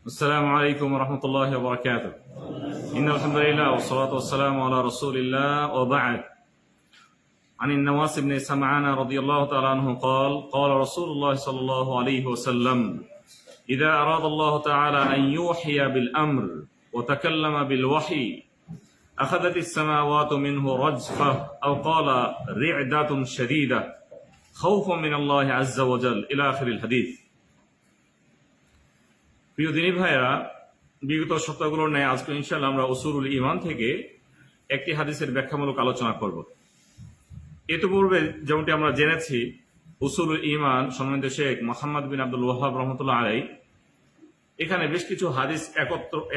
السلام عليكم ورحمة الله وبركاته. إن الحمد لله والصلاة والسلام على رسول الله وبعد. عن النواس بن سمعان رضي الله تعالى عنه قال قال رسول الله صلى الله عليه وسلم إذا أراد الله تعالى أن يوحي بالأمر وتكلم بالوحي أخذت السماوات منه رجفة أو قال رعدة شديدة خوفا من الله عز وجل إلى آخر الحديث. প্রিয় দিনী ভাইয়েরা, বিগত সপ্তাহগুলোর ন্যায় আজকে ইনশাআল্লাহ আমরা উসুলুল ঈমান থেকে একটি হাদিসের ব্যাখ্যামূলক আলোচনা করব। ইতিপূর্বে যেমনটি আমরা জেনেছি, উসুলুল ঈমান সম্মানিত শেখ মুহাম্মদ বিন আব্দুল ওয়াহাব রহমতুল্লাহ আলাইহি এখানে বেশ কিছু হাদিস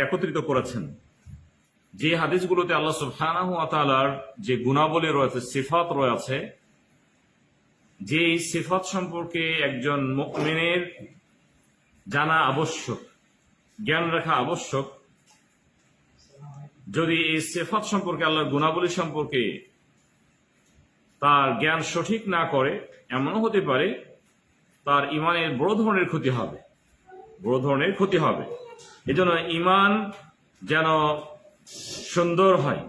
একত্রিত করেছেন, যে হাদিসগুলোতে আল্লাহ সুবহানাহু ওয়া তাআলার যে গুণাবলী রয়েছে, সিফাত রয়েছে, যে সিফাত সম্পর্কে একজন মুমিনের জানা আবশ্যক, জ্ঞান রাখা আবশ্যক। যদি এই সিফাত সম্পর্কে, আল্লাহর গুণাবলী সম্পর্কে তার জ্ঞান সঠিক না করে, এমনও হতে পারে তার ইমানের বড় ধরনের ক্ষতি হবে, বড় ধরনের ক্ষতি হবে। এজন্য ইমান যেন সুন্দর হয়,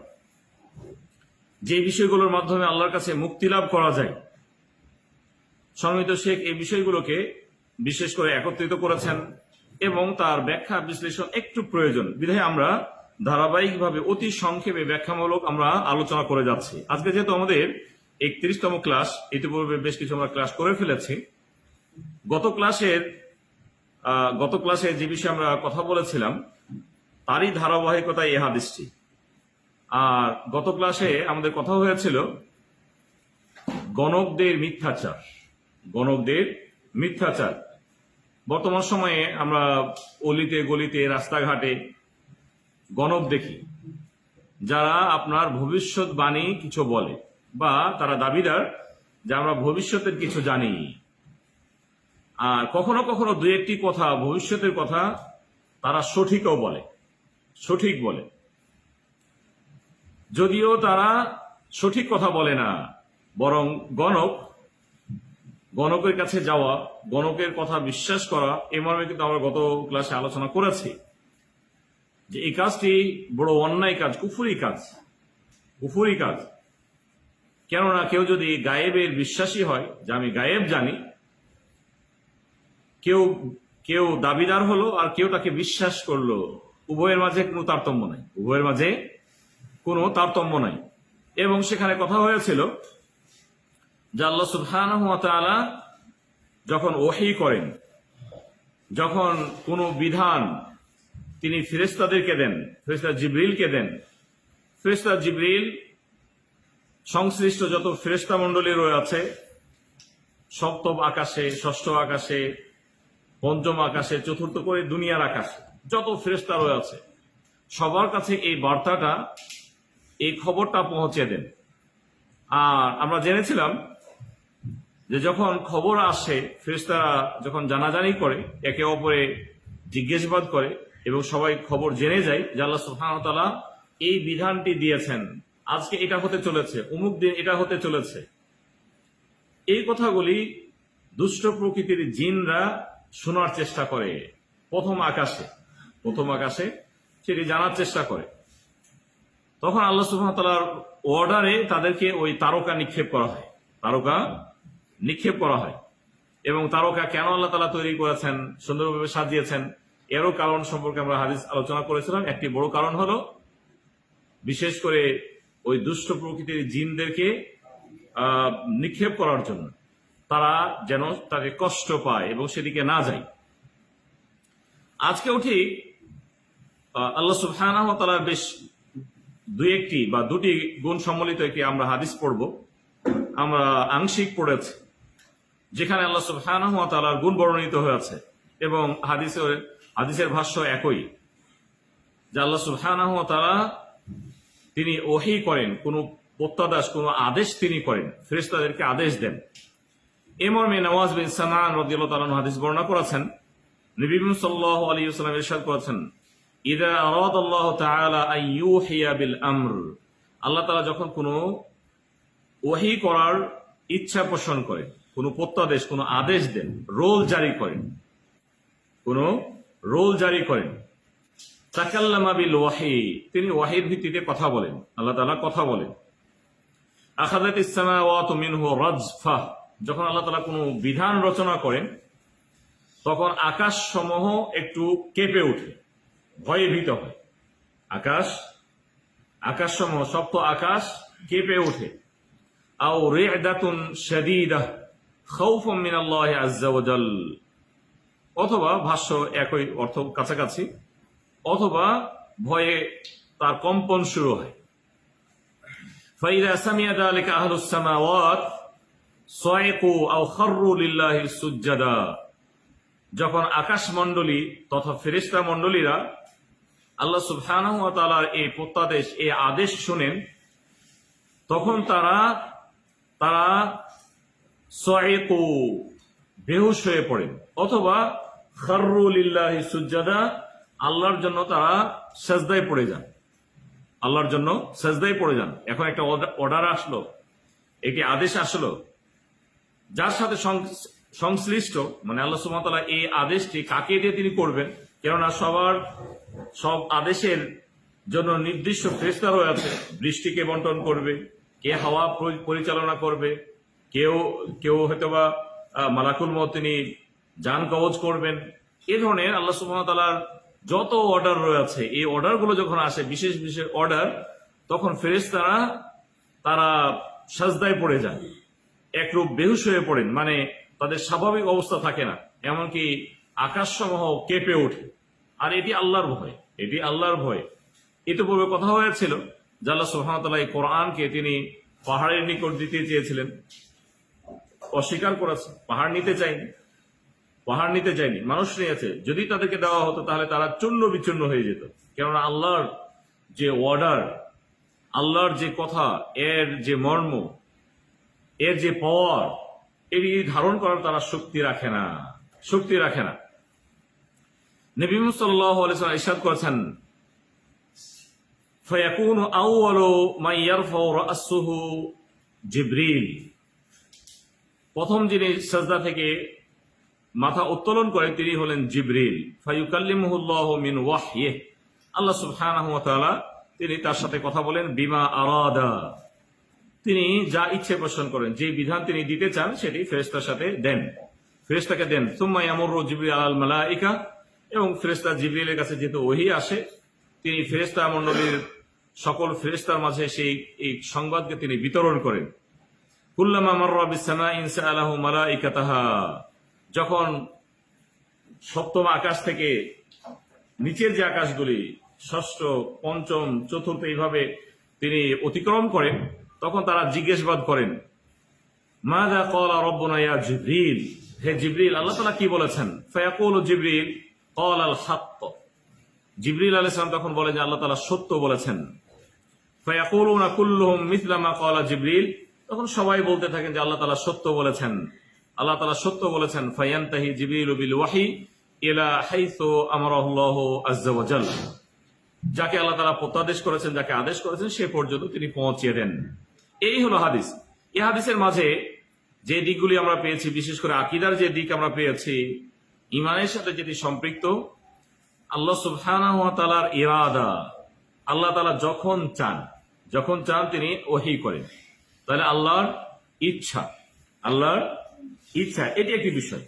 যে বিষয়গুলোর মাধ্যমে আল্লাহর কাছে মুক্তি লাভ করা যায়। সম্মানিত শেখ এই বিষয়গুলোকে বিশেষ করে একত্রিত করেছেন এবং তার ব্যাখ্যা বিশ্লেষণ একটু প্রয়োজন বিধায় আমরা ধারাবাহিকভাবে অতি সংক্ষেপে ব্যাখ্যামূলক আমরা আলোচনা করে যাচ্ছি। আজকে যেহেতু আমাদের 31তম ক্লাস, ইতিপূর্বে বেশ কিছু আমরা ক্লাস করে ফেলেছি। গত ক্লাসে যে বিষয়ে আমরা কথা বলেছিলাম তারই ধারাবাহিকতায় এই হাদিসটি। আর গত ক্লাসে আমাদের কথা হয়েছিল গণকদের মিথ্যাচার। বর্তমান সময়ে আমরা অলিতে গলিতে রাস্তাঘাটে গণক দেখি, যারা আপনার ভবিষ্যৎবাণী কিছু বলে বা তারা দাবিদার যে আমরা ভবিষ্যতের কিছু জানি। আর কখনো কখনো দুই একটি কথা, ভবিষ্যতের কথা তারা সঠিক বলে, যদিও তারা সঠিক কথা বলে না, বরং গণকের কাছে যাওয়া, গণকের কথা বিশ্বাস করা, এই মর্মে কিন্তু আমরা গত ক্লাসে আলোচনা করেছি যে এই কাজটি বড় অন্যায় কাজ, কুফরি কাজ। কেননা কেউ যদি গায়েবের বিশ্বাসী হয়, যে আমি গায়েব জানি, কেউ দাবিদার হলো আর কেউ তাকে বিশ্বাস করলো, উভয়ের মাঝে কোনো তারতম্য নাই। এবং সেখানে কথা হয়েছিল যে আল্লাহ সুবহানাহু ওয়া তাআলা যখন ওহী করেন, যখন কোনো বিধান তিনি ফেরেশতাদেরকে দেন, ফেরেশতা জিবরিলকে দেন, ফেরেশতা জিবরিল সংশ্লিষ্ট যত ফেরেশতা মণ্ডলী রয়েছে, সপ্তম আকাশে, ষষ্ঠ আকাশে, পঞ্চম আকাশে, চতুর্থ করে দুনিয়ার আকাশে যত ফেরেশতা রয়েছে, সবার কাছে এই বার্তাটা, এই খবরটা পৌঁছে দেন। আর আমরা জেনেছিলাম যে যখন খবর আসে, ফেরেশতারা যখন জানাজানি করে, একে অপরে জিজ্ঞাসাবাদ করে এবং সবাই খবর জেনে যায় যে আল্লাহ সুবহানাহু ওয়া তাআলা এই বিধানটি দিয়েছেন, আজকে এটা হতে চলেছে, অমুক দিন এটা হতে চলেছে। এই কথাগুলি দুষ্ট প্রকৃতির জিনরা শোনার চেষ্টা করে, প্রথম আকাশে সেটি জানার চেষ্টা করে। তখন আল্লাহ সুবহানাহু ওয়া তাআলার অর্ডারে তাদেরকে ওই তারকা নিক্ষেপ করা হয়। এবং তারকা কেন আল্লাহ তাআলা তৈরি করেছেন, সুন্দরভাবে সাজিয়েছেন, এরও কারণ সম্পর্কে আমরা হাদিস আলোচনা করেছিলাম। একটি বড় কারণ হলো বিশেষ করে ওই দুষ্ট প্রকৃতির জিনদেরকে নিক্ষেপ করার জন্য, তারা যেন তাকে কষ্ট পায় এবং সেদিকে না যায়। আজকেও ঠিক আল্লাহ সুবহানাহু ওয়া তাআলার বেশ দুটি গুণ সম্মিলিত একটি আমরা হাদিস পড়ব। আমরা আংশিক পড়েছি, যেখানে আল্লাহ সুবহানাহু ওয়া তাআলার গুণ বর্ণিত হয়েছে এবং হাদিসের ভাষ্য একই, যে আল্লাহ সুবহানাহু ওয়া তাআলা তিনি ওহী করেন, কোন প্রত্যাদেশ, কোন আদেশ তিনি করেন, ফেরেশতাদেরকে আদেশ দেন। এই মর্মে নওয়াজ বিন সামআন রাদিয়াল্লাহু তাআলা হাদিস বর্ণনা করেছেন, নবী সাল্লাল্লাহু আলাইহি ওয়াসাল্লাম ইরশাদ করেছেন, ইযা আরাদাল্লাহু তাআলা আন ইউহিয়া বিল আমর, আল্লাহ তাআলা যখন কোনো ওহী করার ইচ্ছা পোষণ করেন, কোনো প্রত্যাদেশ, কোনো আদেশ দেন, রোল জারি করেন, কোনো রোল জারি করেন। তাকাল্লামা বিল ওয়াহি, তিনি ওয়াহির ভিত্তিতে কথা বলেন, আল্লাহ তাআলা কথা বলেন। আখাযাতিস সামাওয়াতু মিনহু রাজফা, যখন আল্লাহ তাআলা কোনো বিধান রচনা করেন তখন আকাশ সমূহ একটু কেঁপে ওঠে, ভয়ে ভীত হয়। আকাশ সমূহ, সপ্ত আকাশ কেঁপে ওঠে। আও রি'দাতুন শাদীদাহ খাউফুম মিনাল্লাহি আযজা ওয়া জাল, অথবা ভাষ্য একই অর্থ কাছাকাছি, অথবা ভয়ে তার কম্পন শুরু হয়। ফাইযা সামি'a যালিকা আহলুস সামাওয়াত সাইকু আও খাররু লিল্লাহি সুজদাা, যখন আকাশমণ্ডলী তথা ফেরেশতা মণ্ডলীরা আল্লাহ সুবহানাহু ওয়া তাআলার এই প্রত্যাদেশ, এই আদেশ শুনেন, তখন তারা সাইকু, বেহুশ হয়ে পড়েন, অথবা খাররু লিল্লাহি সুজদাা, আল্লাহর জন্য তারা সাজদায় পড়ে যান, আল্লাহর জন্য সাজদায় পড়ে যান। এখন একটা অর্ডার আসলো, একটি আদেশ আসলো, যার সাথে সংশ্লিষ্ট, মানে আল্লাহ সুবহানাহু ওয়া তাআলা এই আদেশটি কাকে দিয়ে তিনি করবেন, কেননা সব আদেশের জন্য নির্দিষ্ট ফেরেশতা রয়েছে। বৃষ্টিকে বন্টন করবে, কে হাওয়া পরিচালনা করবে, কেউ হয়তোবা মালাকুল মউত, তিনি জান কবজ করবেন। এ ধরনের আল্লাহ সুবহানাহু ওয়া তাআলার যত অর্ডার রয়েছে, এই অর্ডারগুলো যখন আসে, বিশেষ বিশেষ অর্ডার, তখন ফেরেশতারা তারা সাজদায় পড়ে যায়, একরূপ বেহুশ হয়ে পড়েন, মানে তাদের স্বাভাবিক অবস্থা থাকে না, এমনকি আকাশসমূহ কেঁপে ওঠে। আর এটি আল্লাহর ভয়, এটি আল্লাহর ভয়। ইতিপূর্বে কথা হয়েছিল যে আল্লাহ সুবহানাহু ওয়া তাআলা এই কোরআনকে তিনি পাহাড়ের নিকট দিতে চেয়েছিলেন, অস্বীকার করেছে, পাহাড় নিতে চায়নি, মানুষ নিয়েছে। যদি তাদেরকে দেওয়া হতো তাহলে তারা চূর্ণ বিচূর্ণ হয়ে যেত, কেননা আল্লাহর যে অর্ডার, আল্লাহর যে কথা, এর যে মর্ম, এর যে পাওয়ার, এটি ধারণ করার তারা শক্তি রাখে না। নবী মুহাম্মদ সাল্লাল্লাহু আলাইহি ওয়াসাল্লাম ইরশাদ করেছেন, ফায়াকুনু আউয়ালু মান ইয়ারফাউ রা'সাহু জিবরিল, প্রথম যিনি সাজদা থেকে মাথা উত্তোলন করেন তিনি হলেন জিবরিল। ফায়ুকাল্লিমুহুল্লাহু মিন ওয়াহয়িহি, আল্লাহ সুবহানাহু ওয়া তাআলা তিনি তার সাথে কথা বলেন, বিমা আরাদা, তিনি যা ইচ্ছে পোষণ করেন, যে বিধান তিনি দিতে চান সেটি ফেরেশতাকে দেন। সুম্মা ইয়ামুরু জিবরিল আলাল মালাইকা, এবং ফেরেশতা জিবরিলের কাছে যেহেতু ওহী আসে, তিনি ফেরেশতা মণ্ডলীর সকল ফেরেশতার মাঝে সেই এই সংবাদকে তিনি বিতরণ করেন। কুল্লামা মাররা বিস-সামাইন সাআলাহু মালাইকাতাহা, যখন সপ্তম আকাশ থেকে নিচের যে আকাশগুলি, ষষ্ঠ, পঞ্চম, চতুর্থ, এইভাবে তিনি অতিক্রম করেন, তখন তারা জিজ্ঞাসাবাদ করেন, মাযা ক্বালা রাব্বুনা ইয়া জিবরিল, হে জিবরিল, আল্লাহ তাআলা কি বলেছেন? ফায়াকুলু জিবরিল ক্বালাল হাক্ক, জিবরিল আলাইহিস সালাম তখন বলে যে আল্লাহ তাআলা সত্য বলেছেন। ফায়াকুলুনা কুল্লুহুম মিথলা মা ক্বালা জিবরিল, তখন সবাই বলতে থাকেন যে আল্লাহ তাআলা সত্য বলেছেন। ফায়ানতাহি জিবরিল বিল ওয়াহি ইলা হাইসু আমারাহুল্লাহু আযজা ওয়া জাল, যাকে আল্লাহ তাআলা প্রত্যাদেশ করেছেন, যাকে আদেশ করেছেন, সে পর্যন্ত তিনি পৌঁছিয়ে দেন। এই হলো হাদিস। এই হাদিসের মাঝে যে দিকগুলি আমরা পেয়েছি, বিশেষ করে আকীদার যে দিক আমরা পেয়েছি, ঈমানের সাথে যেটি সম্পৃক্ত, আল্লাহ সুবহানাহু ওয়া তাআলার ইরাদা, আল্লাহ তাআলা যখন চান তিনি ওহী করেন, তাহলে আল্লাহর ইচ্ছা, এটি একটি বিষয়।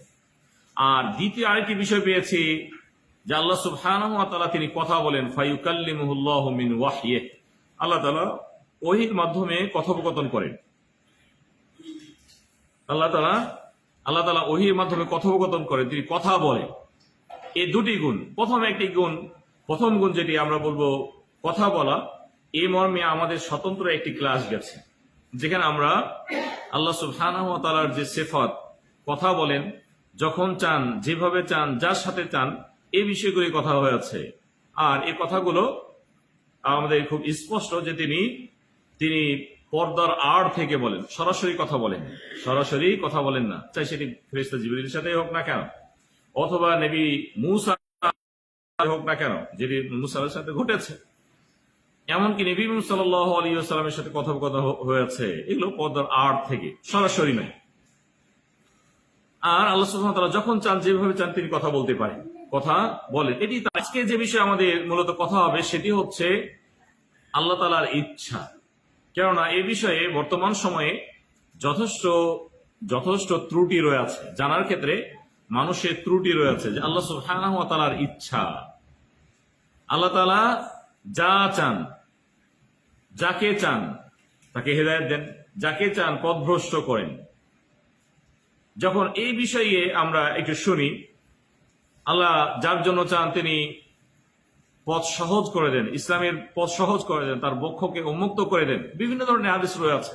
আর দ্বিতীয় আরেকটি বিষয় পেয়েছি যে আল্লাহ সুবহানাহু ওয়া তাআলা তিনি কথা বলেন, ফায়ুকাল্লিমুহুল্লাহু মিন ওয়াহয়িহি, আল্লাহ তাআলা ওহীর মাধ্যমে কথোপকথন করেন। আল্লাহ তাআলা ওহীর মাধ্যমে কথোপকথন করেন, তিনি কথা বলেন। এই দুটি গুণ, প্রথম গুণ যেটি আমরা বলবো কথা বলা, এই মর্মে আমাদের স্বতন্ত্র একটি ক্লাস গেছে, যেখানে আমরা আল্লাহ সুবহানাহু ওয়া তাআলার যে সিফাত, কথা বলেন, যখন চান, যেভাবে চান, যার সাথে চান, এই বিষয়গুলি কথা হয়েছে। আর এই কথাগুলো আমাদের খুব স্পষ্ট যে তিনি পর্দার আড় থেকে বলেন, সরাসরি কথা বলেন না, চাই সেটি ফেরেশতা জিবরিলের সাথে হোক না কেন, অথবা নবী মূসা হোক না কেন, যেটি মূসা আলাইহিস সাথে ঘটেছে, এমনকি নবী মুহাম্মদ সাল্লাল্লাহু আলাইহি ওয়াসাল্লামের সাথে কথোপকথন হয়েছে, এগুলো পর্দার আড় থেকে, সরাসরি নয়। আর আল্লাহ সুবহানাহু ওয়া তাআলা যখন চান, যেভাবে চান, তিনি কথা বলতে পারেন। কথা বলেন। এটি আজকে যে বিষয়ে আমাদের মূলত কথা হবে সেটি হচ্ছে আল্লাহ তাআলার ইচ্ছা। কেননা এ বিষয়ে বর্তমান সময়ে যথেষ্ট যথেষ্ট ত্রুটি রয়েছে, জানার ক্ষেত্রে মানুষের ত্রুটি রয়েছে যে আল্লাহ সুবহানাহু ওয়া তাআলার ইচ্ছা। আল্লাহ তাআলা যা চান, যাকে চান তাকে হেদায়েত দেন, যাকে চান পথভ্রষ্ট করেন। যখন এই বিষয়ে আমরা একটু শুনি, আল্লাহ যার জন্য চান তিনি পথ সহজ করে দেন, ইসলামের পথ সহজ করে দেন, তার বক্ষকে উন্মুক্ত করে দেন। বিভিন্ন ধরনের হাদিস রয়েছে।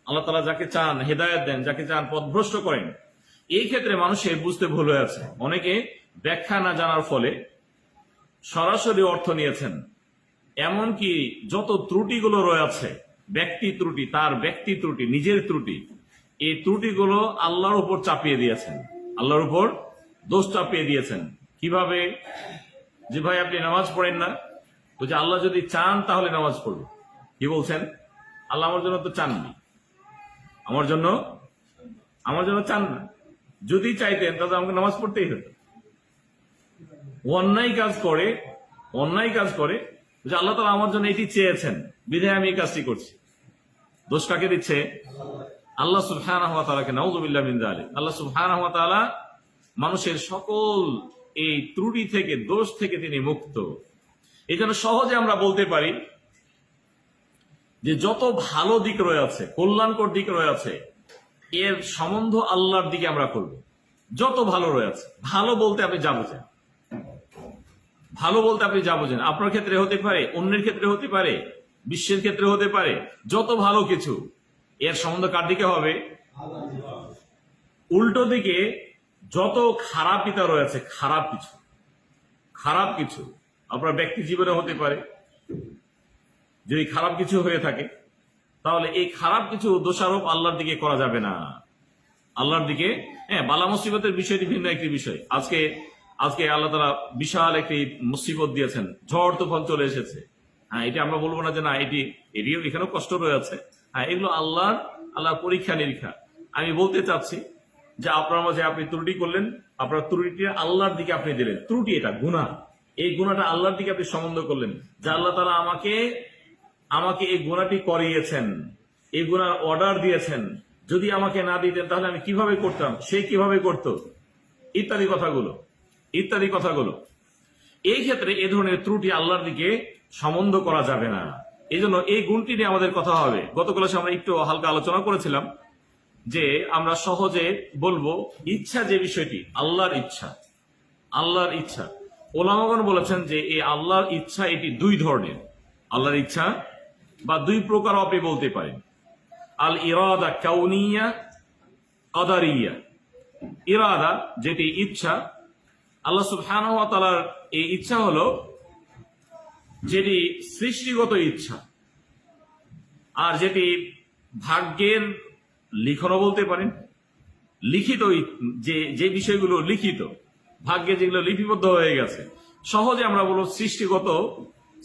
আল্লাহ তাআলা যাকে চান হেদায়েত দেন, যাকে চান পথভ্রষ্ট করেন। এই ক্ষেত্রে মানুষের বুঝতে ভুল হয়ে আছে। অনেকে ব্যাখ্যা না জানার ফলে সরাসরি অর্থ নিয়েছেন। এমনকি যত ত্রুটিগুলো রয়েছে, ব্যক্তি ত্রুটি, তার ব্যক্তি ত্রুটি, নিজের ত্রুটি, এই ত্রুটিগুলো আল্লাহর উপর চাপিয়ে দিয়েছেন, আল্লাহর উপর দোষ চাপিয়ে দিয়েছেন। কিভাবে? যে ভাই আপনি নামাজ পড়েন না, তো যে আল্লাহ যদি চান তাহলে নামাজ পড়বে। কি বলছেন? আল্লাহ আমার জন্য তো চাননি, আমার জন্য চান না। যদি চাইতেন তাহলে আমাকে নামাজ পড়তেই হতো। অন্যায় কাজ করে যে আল্লাহ তাআলা আমার জন্য এটি চেয়েছেন, বিধায় আমি এই কাজটি করছি। দোষ কাকে দিচ্ছে? আল্লাহ সুবহানাহু ওয়া তাআলাকে। নাউযুবিল্লাহ মিন যালিক। আল্লাহ সুবহানাহু ওয়া তাআলা মানুষের সকল এই ত্রুটি থেকে, দোষ থেকে তিনি মুক্ত। এই জন্য সহজে আমরা বলতে পারি যে যত ভালো দিক রয়েছে, কল্যাণকর দিক রয়েছে, এর সম্বন্ধ আল্লাহর দিকে আমরা করব। যত ভালো রয়েছে, ভালো বলতে আপনি যা বোঝেন, আপনার ক্ষেত্রে হতে পারে, অন্যের ক্ষেত্রে হতে পারে, বিশ্বের ক্ষেত্রে হতে পারে, যত ভালো কিছু এর সম্বন্ধ কার দিকে হবে? উল্টো দিকে যত খারাপিতা রয়েছে, খারাপ কিছু আপনার ব্যক্তি জীবনে হতে পারে। যদি খারাপ কিছু হয়ে থাকে তাহলে এই খারাপ কিছু দোষারোপ আল্লাহর দিকে করা যাবে না। আল্লাহর দিকে, বালা মুসিবতের বিষয়টি ভিন্ন একটি বিষয়। আজকে আল্লাহ তাআলা বিশাল একটি মুসিবত দিয়েছেন, ঝড় তুফান চলে এসেছে। এটি আমরা বলবো না যে না, এটিও এখানেও কষ্ট রয়েছে। এগুলো আল্লাহর পরীক্ষা নিরীক্ষা। আমি বলতে চাচ্ছি যে আপনার মাঝে আপনি ত্রুটি করলেন, আপনার ত্রুটিটা আল্লাহর দিকে আপনি দিলেন। ত্রুটি এটা গুনাহ, এই গুনাহটা আল্লাহর দিকে আপনি সম্বন্ধ করলেন যে আল্লাহ তাআলা আমাকে এই গুনাহটি করিয়েছেন, এই গুনার অর্ডার দিয়েছেন। যদি আমাকে না দিতেন তাহলে আমি কিভাবে করতাম, সে কিভাবে করত, ইত্যাদি কথাগুলো। এই ক্ষেত্রে এ ধরনের ত্রুটি আল্লাহর দিকে সম্বন্ধ করা যাবে না। এই জন্য এই গুণটি নিয়ে আমাদের কথা হবে। গত ক্লাসে আমরা একটু হালকা আলোচনা করেছিলাম যে আমরা সহজে বলবো ইচ্ছা, যে বিষয়টি আল্লাহর ইচ্ছা। ওলামাগণ বলেছেন যে এই আল্লাহর ইচ্ছা এটি দুই ধরনের। আল্লাহর ইচ্ছা বা দুই প্রকার আপনি বলতে পারেন। আল ইরাদা কাউনিয়া, কদারিয়া। ইরাদা যেটি ইচ্ছা, আল্লাহ সুবহানাহু ওয়া তাআলার এই ইচ্ছা হলো যেটি সৃষ্টিগত ইচ্ছা, আর যেটি ভাগ্যের লিখনও বলতে পারেন, লিখিত, যে বিষয়গুলো লিখিত, ভাগ্যে যেগুলো লিপিবদ্ধ হয়ে গেছে, সহজে আমরা বলবো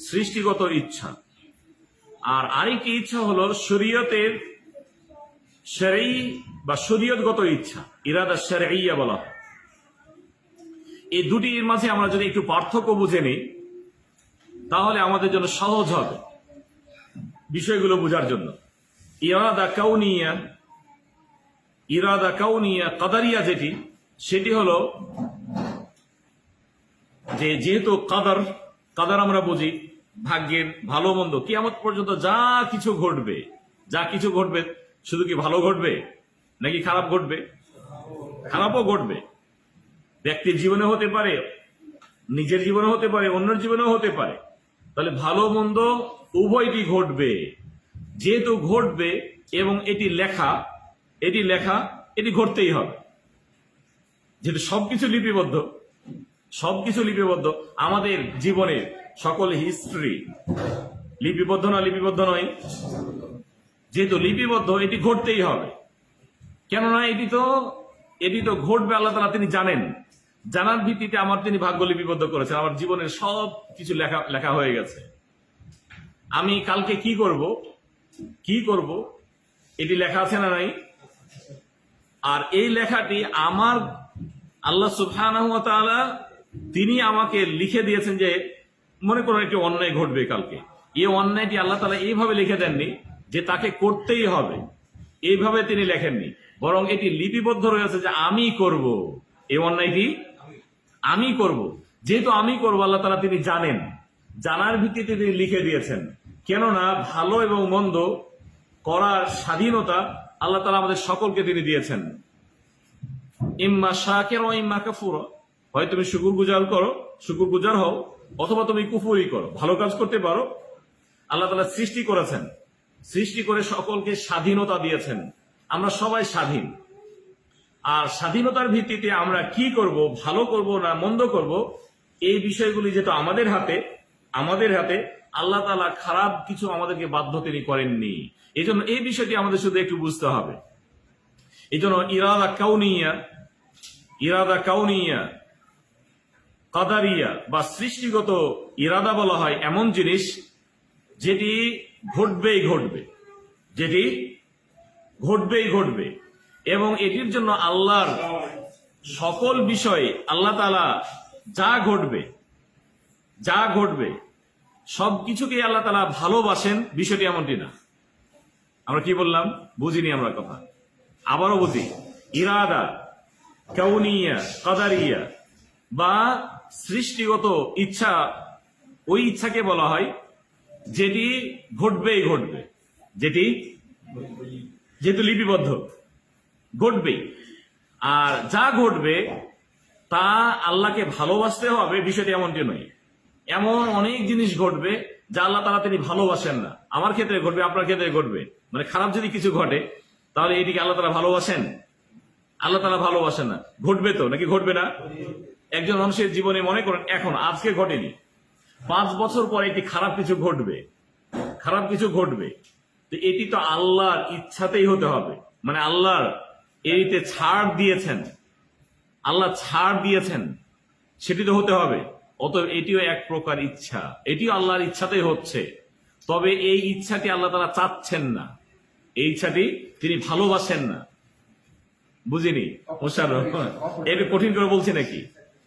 সৃষ্টিগত ইচ্ছা। আর আরেকটি ইচ্ছা হলো শরীয়তগত ইচ্ছা, ইরাদা শারঈয়া বলা হয়। এই দুটির মাঝে আমরা যদি একটু পার্থক্য বুঝে নিই তাহলে আমাদের জন্য সহজ হবে বিষয়গুলো বোঝার জন্য। ইরাদা কাউনিয়া কাদারিয়া সেটি হলো যে যেহেতু কাদার আমরা বুঝি ভাগ্যের ভালো মন্দ, কিয়ামত পর্যন্ত যা কিছু ঘটবে শুধু কি ভালো ঘটবে নাকি খারাপ ঘটবে? খারাপও ঘটবে। ব্যক্তির জীবনে হতে পারে, নিজের জীবনে হতে পারে, অন্যের জীবনেও হতে পারে। তাহলে ভালো মন্দ উভয়টি ঘটবে। যেহেতু ঘটবে এবং এটি লেখা, এটি ঘটতেই হবে। যেহেতু সবকিছু লিপিবদ্ধ, আমাদের জীবনের সকল হিস্ট্রি লিপিবদ্ধ নয়? যেহেতু লিপিবদ্ধ, এটি ঘটতেই হবে। কেননা এটি তো ঘটবে, আল্লাহ তাআলা তিনি জানেন। জানার ভিত্তিতে তিনি ভাগ্য লিপিবদ্ধ করেছেন। আমার জীবনের সব কিছু লেখা হয়ে গেছে। আমি কালকে কি করব এটি লেখা আছে না নাই? আর এই লেখাটি আমার আল্লাহ সুবহানাহু ওয়া তাআলা তিনি আমাকে লিখে দিয়েছেন যে মনে করুন একটি অন্যায় ঘটবে কালকে, এই অন্যায়টি আল্লাহ তাআলা এইভাবে লিখে দেননি যে তাকে করতেই হবে, এইভাবে তিনি লেখেননি, বরং এটি লিপিবদ্ধ রয়েছে যে আমি করব, এই অন্যায়টি আমি করব। যেহেতু আমি করব আল্লাহ তাআলা তিনি জানেন, জানার ভিত্তিতে তিনি লিখে দিয়েছেন। কেননা ভালো এবং মন্দ করার স্বাধীনতা আল্লাহ তাআলা আমাদের সকলকে তিনি দিয়েছেন। ইম্মা শাকির ও ইম্মা কাফুর, হয় তুমি শুকর গুজার হও, অথবা তুমি কুফরি করো, ভালো কাজ করতে পারো। আল্লাহ তাআলা সৃষ্টি করেছেন, সৃষ্টি করে সকলকে স্বাধীনতা দিয়েছেন। আমরা সবাই স্বাধীন, আর স্বাধীনতার ভিত্তিতে আমরা কি করব, ভালো করব না মন্দ করব, এই বিষয়গুলি যেহেতু আমাদের হাতে, আল্লাহ তাআলা খারাপ কিছু আমাদেরকে বাধ্য তিনি করেননি। এই জন্য এই বিষয়টি আমাদের শুধু একটু বুঝতে হবে। এই জন্য ইরাদা কাউনিয়া কাদারিয়া বা সৃষ্টিগত ইরাদা বলা হয় এমন জিনিস যেটি ঘটবেই ঘটবে, এবং এটির জন্য আল্লাহর সকল বিষয়ে আল্লাহ তাআলা যা ঘটবে সবকিছুকে আল্লাহ তাআলা ভালোবাসেন, বিষয়টি এমনটি না। আমরা কি বললাম বুঝিনি আমরা কথা, আবারও বুঝি। ইরাদা কাউনিয়া কাদারিয়া বা সৃষ্টিগত ইচ্ছা, ওই ইচ্ছাকে বলা হয় যেটি ঘটবেই ঘটবে, যেহেতু লিপিবদ্ধ ঘটবেই। আর যা ঘটবে তা আল্লাহকে ভালোবাসতে হবে, বিষয়টি এমনটি নয়। এমন অনেক জিনিস ঘটবে যা আল্লাহ তাআলা তিনি ভালোবাসেন না, আমার ক্ষেত্রে ঘটবে, আপনার ক্ষেত্রে ঘটবে। মানে খারাপ যদি কিছু ঘটে তাহলে এটিকে আল্লাহ তাআলা ভালোবাসেন? আল্লাহ তাআলা ভালোবাসেন না। ঘটবে তো নাকি ঘটবে না? একজন মানুষের জীবনে মনে করেন এখন আজকে ঘটেনি, 5 বছর পরে এটি খারাপ কিছু ঘটবে, তো এটি তো আল্লাহর ইচ্ছাতেই হতে হবে। মানে আল্লাহর এটিতে আল্লাহ ছাড় দিয়েছেন, সেটি তো হতে হবে। অতএব এটিও এক প্রকার ইচ্ছা, এটিও আল্লাহর ইচ্ছাতেই হচ্ছে। তবে এই ইচ্ছাটি আল্লাহ তাআলা চাচ্ছেন না, এই ইচ্ছাটি তিনি ভালোবাসেন না। বুঝিনি মোশাররফ, এটা কঠিন করে বলছি নাকি?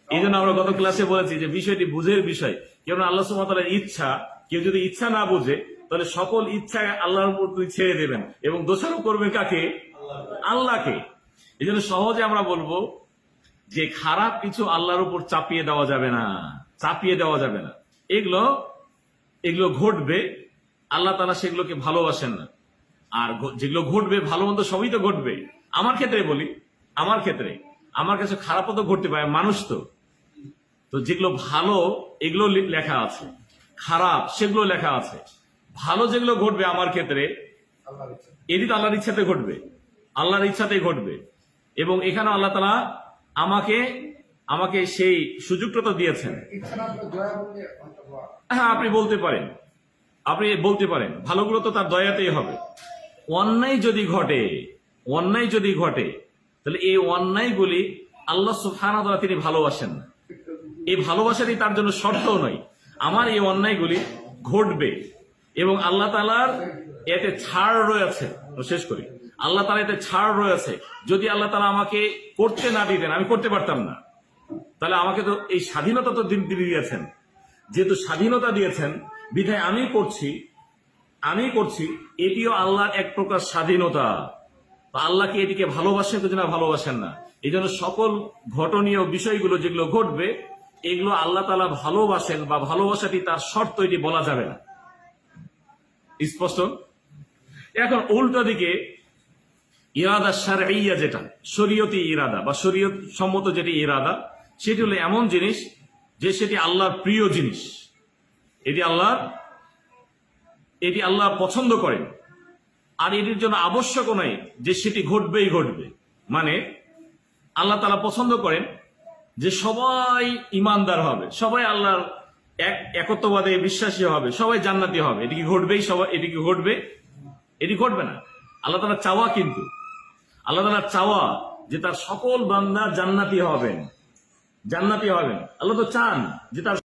এই জন্য আমরা গত ক্লাসে বলেছি যে বিষয়টি বুঝের বিষয়। কেন আল্লাহ সুবহানাহু ওয়া তাআলার ইচ্ছা, কেউ যদি ইচ্ছা না বুঝে তাহলে সকল ইচ্ছা আল্লাহর উপর তিনি ছেড়ে দেবেন এবং দোষারোপ করবেন কাকে? আল্লাহকে। এই জন্য সহজে আমরা বলবো যে খারাপ কিছু আল্লাহর উপর চাপিয়ে দেওয়া যাবে না। এগুলো ঘটবে, আল্লাহ তাআলা সেগুলোকে ভালোবাসেন না। আর যেগুলো ঘটবে ভালো মন্দ সবই তো ঘটবে। আমার ক্ষেত্রে বলি, আমার কাছে খারাপও তো ঘটতে পারে, মানুষ তো যেগুলো ভালো এগুলো লেখা আছে, খারাপ সেগুলো লেখা আছে। ভালো যেগুলো ঘটবে আমার ক্ষেত্রে এটি তো আল্লাহর ইচ্ছাতেই ঘটবে। এবং এখানে আল্লাহ তাআলা আমাকে সেই সুযোগটা তো দিয়েছেন। হ্যাঁ, আপনি বলতে পারেন ভালোগুলো তো তার দয়াতেই হবে। অন্যায় যদি ঘটে তাহলে এই অন্যায়গুলি আল্লাহ সুবহানাহু ওয়া তাআলা তিনি ভালোবাসেন না। এই ভালোবাসাটি তার জন্য শর্তও নয়। আমার এই অন্যায়গুলি ঘটবে এবং আল্লাহ তাআলার এতে ছাড় রয়েছে। শেষ করি, আল্লাহ তাআলা এতে ছাড় রয়েছে। যদি আল্লাহ তাআলা আমাকে করতে না দিতেন, আমি করতে পারতাম না। তাহলে আমাকে তো এই স্বাধীনতা তো তিনি দিয়েছেন। যেহেতু স্বাধীনতা দিয়েছেন বিধায় আমি করছি, এটিও আল্লাহর এক প্রকার স্বাধীনতা। আল্লাহকে এটিকে ভালোবাসেন তো না ভালোবাসেন না। এই জন্য সকল ঘটনীয় বিষয়গুলো যেগুলো ঘটবে এগুলো আল্লাহ তাআলা ভালোবাসেন বা ভালোবাসাটি তার শর্ত, এটি বলা যাবে না। স্পষ্ট? এখন উল্টো দিকে ইরাদা শারঈয়া, যেটা শরীয়তি ইরাদা বা শরীয়ত সম্মত যেটি ইরাদা, সেটি হলো এমন জিনিস যে সেটি আল্লাহর প্রিয় জিনিস, এটি আল্লাহ পছন্দ করেন। আর এটির জন্য আবশ্যক নয় যে সেটি ঘটবেই ঘটবে। মানে আল্লাহ তাআলা পছন্দ করেন যে সবাই ঈমানদার হবে, সবাই আল্লাহর একত্ববাদে বিশ্বাসী হবে, সবাই জান্নাতি হবে। এটি কি ঘটবে? এটি ঘটবে না। আল্লাহ তাআলা চাওয়া যে তার সকল বান্দা জান্নাতি হবেন। আল্লাহ তো চান যে তার